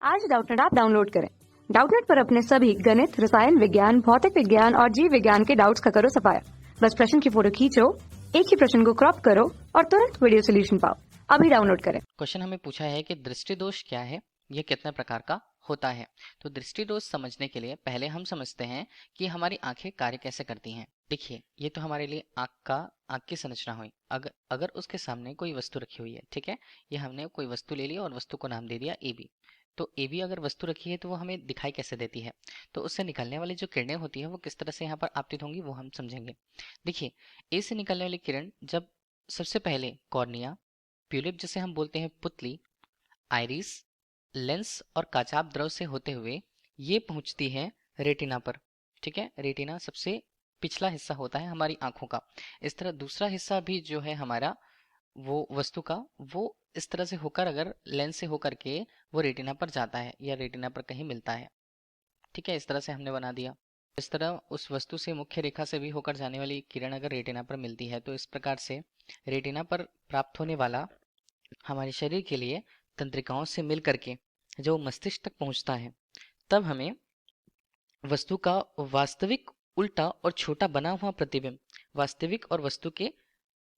आज Doubtnut app download करें। Doubtnut पर अपने सभी गणित, रसायन विज्ञान, भौतिक विज्ञान और जीव विज्ञान के डाउट्स का करो सफाया। बस प्रश्न की फोटो खींचो, एक ही प्रश्न को क्रॉप करो और तुरंत वीडियो सोल्यूशन पाओ। अभी डाउनलोड करें। क्वेश्चन हमें पूछा है कि दृष्टि दोष क्या है, यह कितने प्रकार का होता है। तो दृष्टि दोष समझने के लिए पहले हम समझते हैं कि हमारी आंखें कार्य कैसे करती हैं। देखिए, ये तो हमारे लिए आंख की संरचना हुई। अगर अगर उसके सामने कोई वस्तु रखी हुई है, ठीक है, ये हमने कोई वस्तु ले ली और वस्तु को नाम दे दिया ए बी। तो ए बी अगर वस्तु रखी है तो वो हमें दिखाई कैसे देती है, तो उससे निकलने वाली जो किरणें होती है वो किस तरह से यहाँ पर आपतित होंगी वो हम समझेंगे। देखिए, ए से निकलने वाली किरण जब सबसे पहले कॉर्निया, ट्यूलिप जिसे हम बोलते हैं पुतली, आइरिस, लेंस और काचाप द्रव से होते हुए ये पहुंचती है रेटिना पर। ठीक है, रेटिना सबसे पिछला हिस्सा होता है हमारी आंखों का। इस तरह दूसरा हिस्सा भी जो है हमारा वो वस्तु का, वो इस तरह से होकर अगर लेंस से होकर के वो रेटिना पर जाता है या रेटिना पर कहीं मिलता है। ठीक है, इस तरह से हमने बना दिया। इस तरह उस वस्तु से मुख्य रेखा से भी होकर जाने वाली किरण अगर रेटिना पर मिलती है तो इस प्रकार से रेटिना पर प्राप्त होने वाला हमारे शरीर के लिए तंत्रिकाओं से मिल करके जो मस्तिष्क तक पहुंचता है, तब हमें वस्तु का वास्तविक उल्टा और छोटा बना हुआ प्रतिबिंब वास्तविक और वस्तु के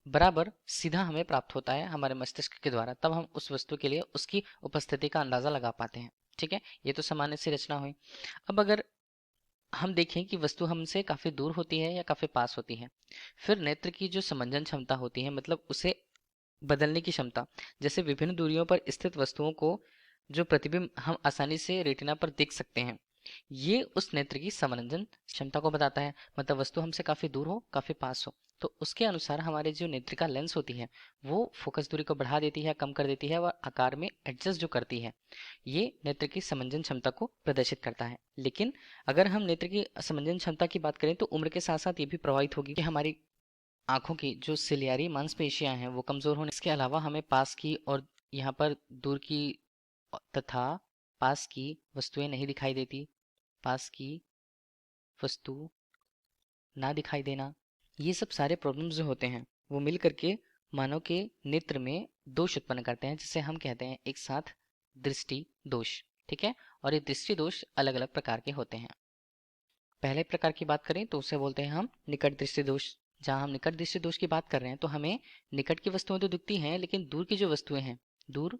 बराबर सीधा हमें प्राप्त होता है हमारे मस्तिष्क के द्वारा। तब हम उस वस्तु के लिए उसकी उपस्थिति का अंदाजा लगा पाते हैं। ठीक है, ये तो सामान्य सी रचना हुई। अब अगर हम देखें कि वस्तु हमसे काफी दूर होती है या काफी पास होती है, फिर नेत्र की जो समंजन क्षमता होती है, मतलब उसे बदलने की क्षमता, जैसे विभिन्न दूरियों पर स्थित वस्तुओं को जो प्रतिबिंब हम आसानी से रेटिना पर देख सकते हैं, ये उस नेत्र की समंजन क्षमता को बताता है। मतलब वस्तु हमसे काफी दूर हो, काफी पास हो, तो उसके अनुसार हमारे जो नेत्रिका लेंस होती है वो फोकस दूरी को बढ़ा देती है, कम कर देती है और आकार में एडजस्ट जो करती है, ये नेत्र की समंजन क्षमता को प्रदर्शित करता है। लेकिन अगर हम नेत्र की समंजन क्षमता की बात करें तो उम्र के साथ साथ ये भी प्रभावित होगी कि हमारी आंखों की जो सिलियारी मांसपेशियां हैं वो कमजोर होने, इसके अलावा हमें पास की और यहाँ पर दूर की तथा पास की वस्तुएं नहीं दिखाई देती। पास की वस्तु ना दिखाई देना, ये सब सारे प्रॉब्लम्स जो होते हैं वो मिल करके मानव के नेत्र में दोष उत्पन्न करते हैं, जिसे हम कहते हैं एक साथ दृष्टि दोष। ठीक है, और ये दृष्टि दोष अलग अलग प्रकार के होते हैं। पहले प्रकार की बात करें तो उसे बोलते हैं हम निकट दृष्टि दोष। जहां हम निकट दृष्टि दोष की बात कर रहे हैं तो हमें निकट की वस्तुएं तो दिखती हैं, लेकिन दूर की जो वस्तुएं हैं, दूर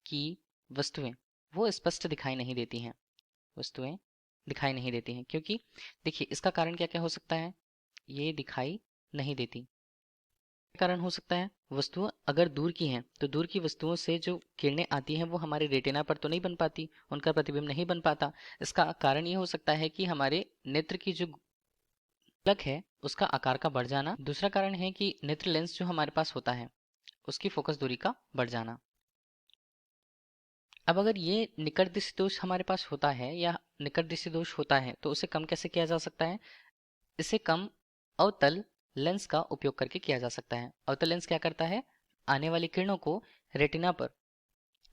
की वस्तुएं वो स्पष्ट दिखाई नहीं देती हैं। वस्तुएं दिखाई नहीं देती हैं क्योंकि देखिए, इसका कारण क्या क्या हो सकता है। ये दिखाई नहीं देती कारण हो सकता है, वस्तुएं अगर दूर की हैं तो दूर की वस्तुओं से जो किरणें आती हैं वो हमारे रेटिना पर तो नहीं बन पाती, उनका प्रतिबिंब नहीं बन पाता। इसका कारण ये हो सकता है कि हमारे नेत्र की जो पलक है उसका आकार का बढ़ जाना। दूसरा कारण है कि नेत्र लेंस जो हमारे पास होता है उसकी फोकस दूरी का बढ़ जाना। अब अगर ये निकट दृष्टि दोष हमारे पास होता है या निकट दृष्टि दोष होता है तो उसे कम कैसे किया जा सकता है। इसे कम अवतल लेंस का उपयोग करके किया जा सकता है। अवतल लेंस क्या करता है, आने वाली किरणों को रेटिना पर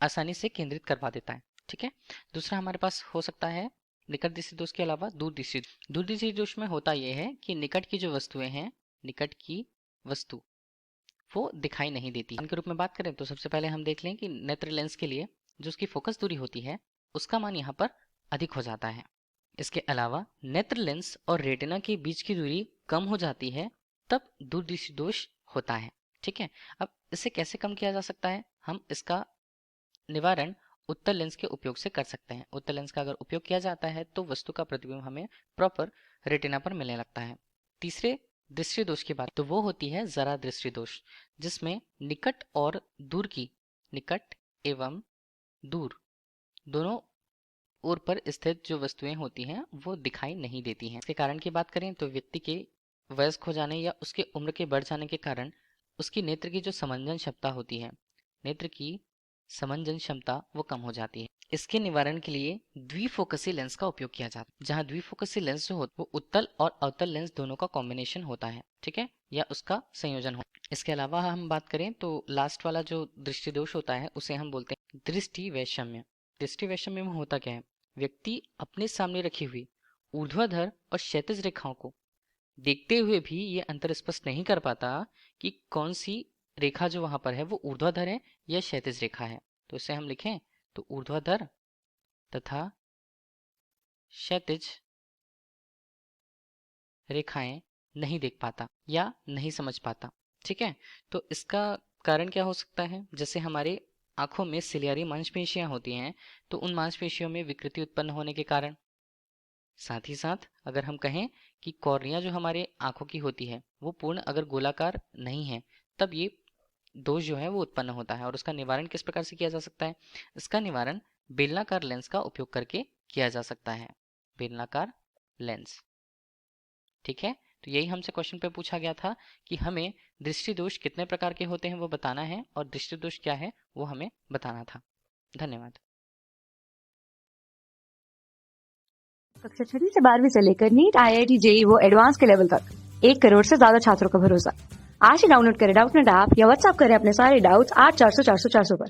आसानी से केंद्रित करवा देता है। ठीक है, दूसरा हमारे पास हो सकता है निकट दृष्टि दोष के अलावा दूर दृष्टि दोष में होता यह है कि निकट की जो वस्तुएं हैं, निकट की वस्तु वो दिखाई नहीं देती। मान के रूप में बात करें तो सबसे पहले हम देख लें कि नेत्र लेंस के लिए जो उसकी फोकस दूरी होती है उसका मान यहाँ पर अधिक हो जाता है। इसके अलावा नेत्र लेंस और रेटिना के बीच की दूरी कम हो जाती है, तब दूरदृष्टि दोष होता है। ठीक है, अब इसे कैसे कम किया जा सकता है, हम इसका निवारण उत्तल लेंस के उपयोग से कर सकते हैं। उत्तल लेंस का अगर उपयोग किया जाता है तो वस्तु का प्रतिबिंब हमें प्रॉपर रेटिना पर मिलने लगता है। तीसरे दृष्टि दोष की बात तो वो होती है जरा दृष्टि दोष, जिसमें निकट और दूर की, निकट एवं दूर दोनों ओर पर स्थित जो वस्तुएं होती हैं वो दिखाई नहीं देती हैं। इसके कारण की बात करें तो व्यक्ति के वयस्क हो जाने या उसके उम्र के बढ़ जाने के कारण उसकी नेत्र की जो समंजन क्षमता होती है, नेत्र की समंजन क्षमता वो कम हो जाती है। इसके निवारण के लिए द्विफोकसी लेंस का उपयोग किया जाता है, जहां द्विफोकसी लेंस जो होता है वो उत्तल और अवतल लेंस दोनों का कॉम्बिनेशन होता है। ठीक है, या उसका संयोजन हो। इसके अलावा हम बात करें तो लास्ट वाला जो दृष्टि दोष होता है उसे हम बोलते हैं दृष्टि वैषम्य। दृष्टि वैषम्य में होता क्या है, व्यक्ति अपने सामने रखी हुई ऊर्ध्वाधर और क्षैतिज रेखाओं को देखते हुए भी ये अंतर स्पष्ट नहीं कर पाता कि कौन सी रेखा जो वहां पर है वो ऊर्ध्वाधर है या क्षैतिज रेखा है। तो इसे हम लिखें तो ऊर्ध्वाधर तथा क्षैतिज रेखाएं नहीं देख पाता या नहीं समझ पाता। ठीक है, तो इसका कारण क्या हो सकता है? जैसे हमारे आंखों में सिलियरी मांसपेशियां होती हैं, तो उन मांसपेशियों में विकृति उत्पन्न होने के कारण, साथ ही साथ अगर हम कहें कि कॉर्निया जो हमारे आंखों की होती है वो पूर्ण अगर गोलाकार नहीं है, तब ये दोष जो है वो उत्पन्न होता है। और उसका निवारण किस प्रकार से किया जा सकता है? इसका निवारण बेलनाकार लेंस का उपयोग करके किया जा सकता है। बेलनाकार लेंस। ठीक है, तो यही हमसे क्वेश्चन पे पूछा गया था कि हमें दृष्टि दोष कितने प्रकार के होते हैं वो बताना है, और दृष्टि दोष क्या है वो हमें बताना था। धन्यवाद। कक्षा 6वीं से 12वीं से लेकर नीट, IIT, JEE वो एडवांस के लेवल तक 1 करोड़ से ज्यादा छात्रों का भरोसा। आज ही डाउनलोड करें डाउटनेट ऐप या व्हाट्सएप करें अपने सारे डाउट्स 8400 400 400 पर।